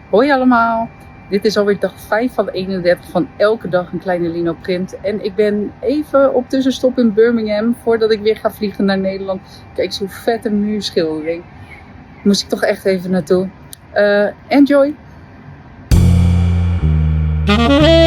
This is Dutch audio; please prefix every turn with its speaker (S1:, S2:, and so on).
S1: Hoi allemaal, dit is alweer dag 5 van de 31 van elke dag een kleine Lino print. En ik ben even op tussenstop in Birmingham voordat ik weer ga vliegen naar Nederland. Kijk, zo'n vette muurschildering. Moest ik toch echt even naartoe. Enjoy!
S2: Mm-hmm.